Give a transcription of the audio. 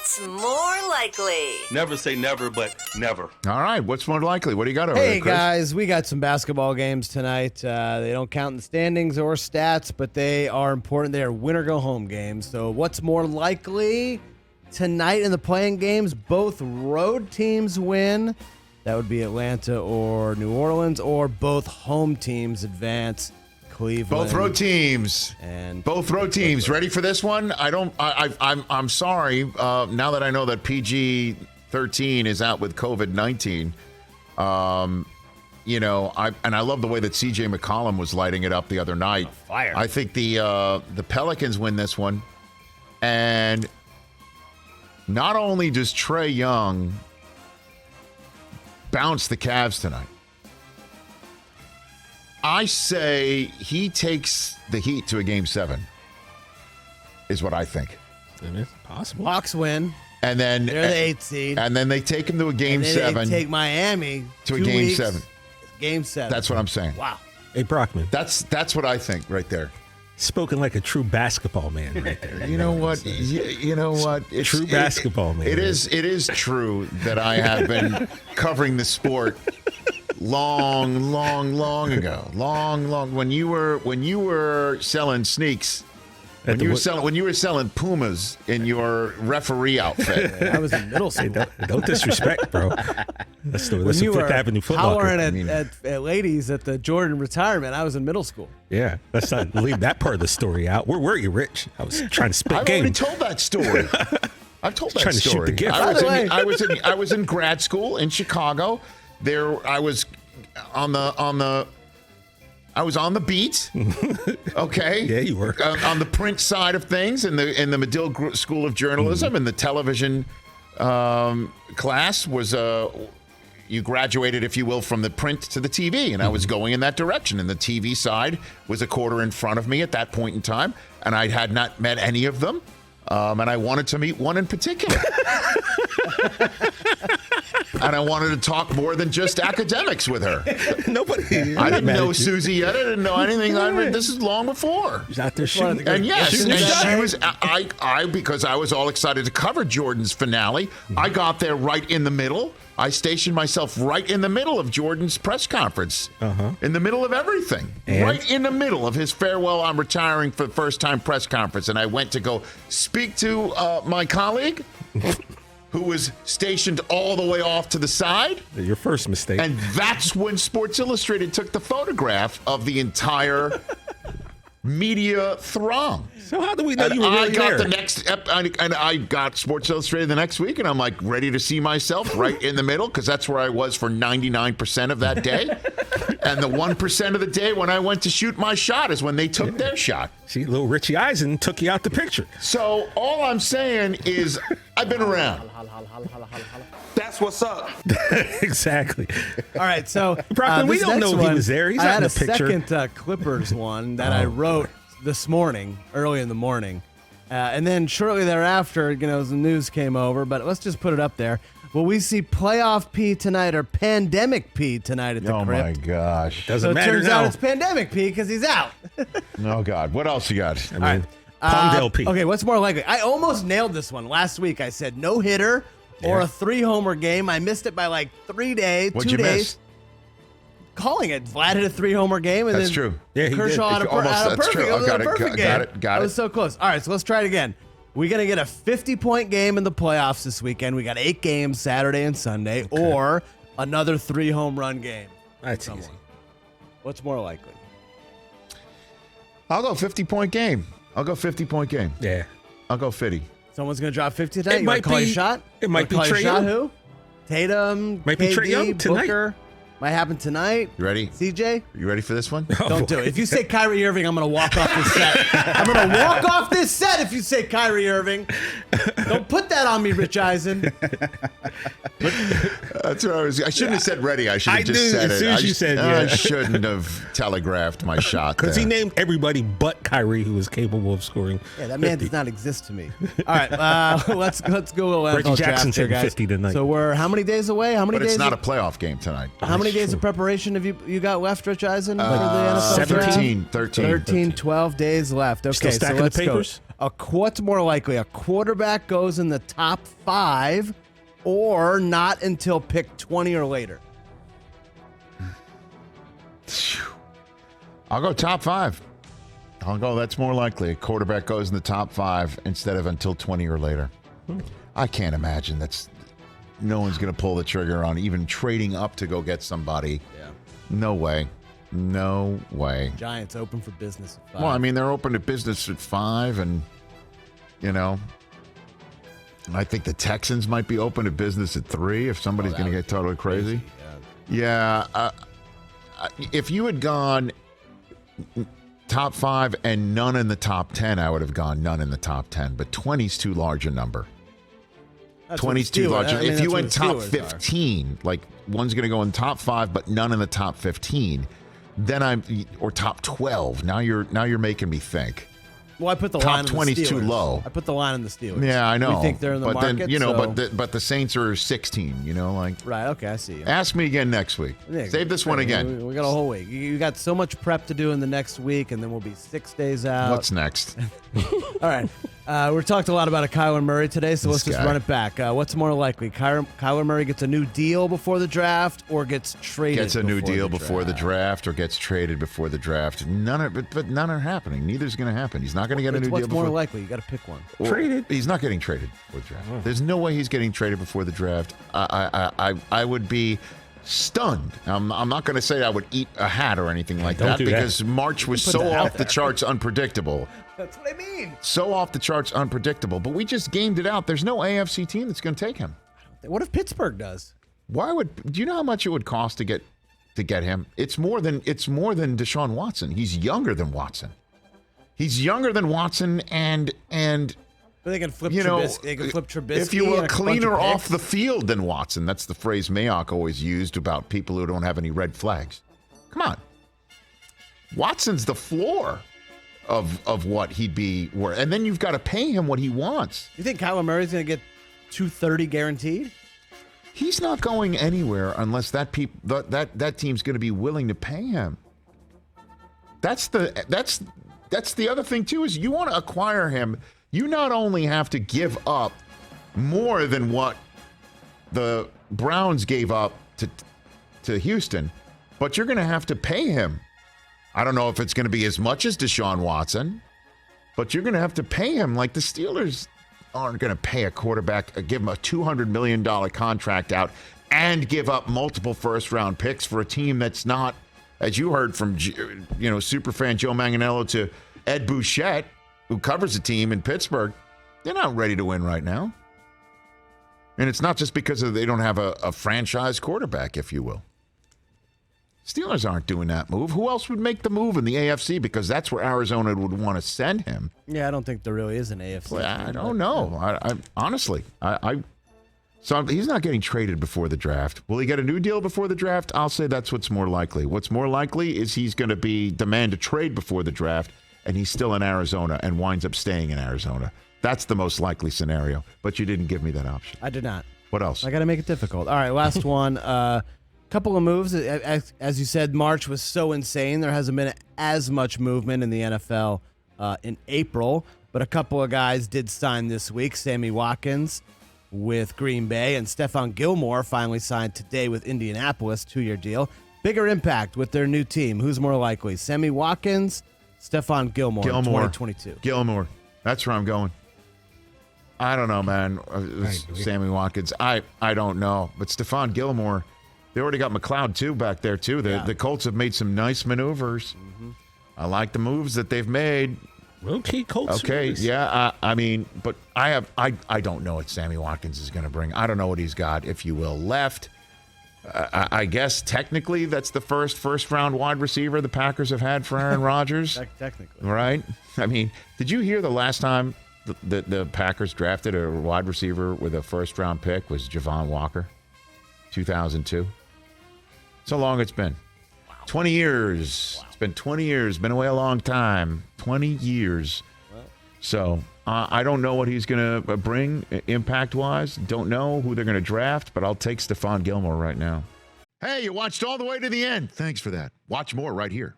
What's more likely? Never say never, but never. All right, what's more likely? What do you got over Hey, there, Chris? guys, we got some basketball games tonight. They don't count in the standings or stats, but they are important. They are win-or-go-home games. So what's more likely tonight in the playing games? Both road teams win. That would be Atlanta or New Orleans, or both home teams advance. Cleveland. Both road teams. And both road teams. Ready for this one? I'm sorry. Now that I know that PG-13 is out with COVID-19, I love the way that C.J. McCollum was lighting it up the other night. Fire. I think the Pelicans win this one, and not only does Trae Young bounce the Cavs tonight, I say he takes the Heat to a Game 7, is what I think. It is possible. Hawks win. And then They're the 8th seed. And then they take him to a Game and then 7. They take Miami to a 2 Game weeks, 7. Game 7. That's what I'm saying. Wow. Hey, Brockman. That's what I think right there. Spoken like a true basketball man right there. You know what? You know what? It's true basketball man. It is true that I have been covering the sport long ago. Long when you were selling sneaks. When you were selling Pumas in your referee outfit. I was in middle school. Hey, don't disrespect, bro. That's Fifth Avenue Foot Locker. Hollering at ladies at the Jordan retirement. I was in middle school. Yeah, let's not leave that part of the story out. Where were you, Rich? I was trying to spit I've game. already told that story. I've told that trying story. To shoot the gift. I was in grad school in Chicago. I was on the beat. Okay. Yeah, you were on the print side of things in the Medill School of Journalism, and the television class was you graduated, if you will, from the print to the TV, and I was going in that direction. And the TV side was a quarter in front of me at that point in time, and I had not met any of them, and I wanted to meet one in particular. And I wanted to talk more than just academics with her. Nobody. I didn't know Susie yet. I didn't know anything. This is long before. She's out there shooting. And yes, and she was. Because I was all excited to cover Jordan's finale. I got there right in the middle. I stationed myself right in the middle of Jordan's press conference. In the middle of everything. And? Right in the middle of his farewell, I'm retiring for the first time press conference. And I went to go speak to my colleague, who was stationed all the way off to the side. Your first mistake. And that's when Sports Illustrated took the photograph of the entire media throng. So how do we know you were really there? And I got Sports Illustrated the next week, and I'm like ready to see myself right in the middle, because that's where I was for 99% of that day. And the 1% of the day when I went to shoot my shot is when they took their shot. See, little Richie Eisen took you out the picture. So all I'm saying is I've been around. That's what's up. Exactly. All right, so Brockman, we don't know if he was there. He's not in the picture. I had a second Clippers one that I wrote this morning, early in the morning. And then shortly thereafter, the news came over, but let's just put it up there. Will we see playoff P tonight or pandemic P tonight at the Oh, Crypt? my gosh. Doesn't matter it turns now. out it's pandemic P because he's out. Oh, God. What else you got? I mean, Palmdale P. Okay, what's more likely? I almost nailed this one last week. I said no hitter or a 3-homer game. I missed it by like 3 days. What'd 2 you days. miss? Calling it. Vlad hit a 3-homer game. And That's then true. Yeah, he Kershaw did. had a That's perfect, true. it was Got a it. perfect game. Got it. That was so close. All right, so let's try it again. We're going to get a 50-point game in the playoffs this weekend. We got 8 games Saturday and Sunday, or another 3-home run game. That's easy. What's more likely? I'll go 50-point game. Yeah. I'll go 50. Someone's going to drop 50 tonight. It You might want to call be- your shot? it might be Call your Trae shot? Young. Who? Tatum, Might be KD, Trae Young tonight. Booker. Might happen tonight. You ready? CJ? You ready for this one? Don't do it. If you say Kyrie Irving, I'm going to walk off this set. I'm going to walk off this set if you say Kyrie Irving. Don't put that on me, Rich Eisen. That's what I shouldn't have said ready. I should I have just knew said as it. soon as you said, I yeah. shouldn't have telegraphed my shot there. Because he named everybody but Kyrie who was capable of scoring. Yeah, that man 50. does not exist to me. All right, let's go a little NFL Reggie draft Jackson's here, hitting guys. 50 tonight. So we're how many days away? How many But days? it's not a playoff game tonight. How many days of preparation have you got left, Rich Eisen, for the NFL draft? 13. 12 days left. Okay, Still so stacking the let's go. papers? What's more likely? A quarterback goes in the top 5 or not until pick 20 or later? I'll go top 5. That's more likely. A quarterback goes in the top 5 instead of until 20 or later. I can't imagine no one's going to pull the trigger on even trading up to go get somebody. Yeah. No way. No way. Giants open for business at 5. Well, I mean, they're open to business at 5, and, I think the Texans might be open to business at 3 if somebody's going to get totally crazy. Yeah. If you had gone top 5 and none in the top 10, I would have gone none in the top 10. But 20's too large a number. 20's too large. If you went top 15, like one's going to go in top 5, but none in the top 15, then or top 12. Now you're making me think. Well, I put the top line 20 is too low. I put the line in the Steelers. Yeah, I know. We think they're in the but market. Then, but the Saints are 16. Right. Okay, I see you. Ask me again next week. Yeah, Save this one again. We got a whole week. You got so much prep to do in the next week, and then we'll be 6 days out. What's next? All right. We're talked a lot about Kyler Murray today, so let's just run it back. What's more likely? Kyler Murray gets a new deal before the draft or gets traded Gets a new deal before the draft? draft or gets traded before the draft. But none are happening. Neither's going to happen. He's not going to get a new deal What's before. more likely? You got to pick one. Traded. He's not getting traded before the draft. There's no way he's getting traded before the draft. I would be stunned. I'm not going to say I would eat a hat or anything like that because March was so off the charts unpredictable. That's what I mean. So off the charts unpredictable. But we just gamed it out. There's no AFC team that's going to take him. What if Pittsburgh does? Do you know how much it would cost to get him? It's more than Deshaun Watson. He's younger than Watson. And But they can flip Trubisky. They can flip Trubisky. If you were and cleaner a bunch of off the field than Watson, that's the phrase Mayock always used about people who don't have any red flags. Come on. Watson's the floor of what he'd be worth. And then you've got to pay him what he wants. You think Kyler Murray's going to get $230 guaranteed? He's not going anywhere unless that team's going to be willing to pay him. That's the other thing too, is you want to acquire him. You not only have to give up more than what the Browns gave up to Houston, but you're going to have to pay him. I don't know if it's going to be as much as Deshaun Watson, but you're going to have to pay him. Like the Steelers aren't going to pay a quarterback, give him a $200 million contract out and give up multiple first-round picks for a team that's not, as you heard from superfan Joe Manganiello to Ed Bouchette, who covers the team in Pittsburgh, they're not ready to win right now. And it's not just because they don't have a franchise quarterback, if you will. Steelers aren't doing that move. Who else would make the move in the AFC? Because that's where Arizona would want to send him. Yeah, I don't think there really is an AFC. Well, I don't know. I honestly, so he's not getting traded before the draft. Will he get a new deal before the draft? I'll say that's what's more likely. What's more likely is he's going to demand a trade before the draft, and he's still in Arizona and winds up staying in Arizona. That's the most likely scenario. But you didn't give me that option. I did not. What else? I got to make it difficult. All right, last one. Couple of moves. As you said, March was so insane. There hasn't been as much movement in the NFL in April, but a couple of guys did sign this week. Sammy Watkins with Green Bay and Stephon Gilmore finally signed today with Indianapolis, 2-year deal. Bigger impact with their new team. Who's more likely? Sammy Watkins, Stephon Gilmore in 2022. Gilmore. That's where I'm going. I don't know, man. Sammy Watkins. I don't know. But Stephon Gilmore, they already got McLeod, too, back there, too. The Colts have made some nice maneuvers. Mm-hmm. I like the moves that they've made. Okay, Colts. Okay, yeah. I mean, but I don't know what Sammy Watkins is going to bring. I don't know what he's got, if you will, left. I guess technically that's the first-round wide receiver the Packers have had for Aaron Rodgers. Technically. Right? I mean, did you hear the last time the Packers drafted a wide receiver with a first-round pick was Javon Walker? 2002. So long it's been. Wow. 20 years. Wow. It's been 20 years. Been away a long time. 20 years. Wow. So I don't know what he's going to bring impact-wise. Don't know who they're going to draft, but I'll take Stephon Gilmore right now. Hey, you watched all the way to the end. Thanks for that. Watch more right here.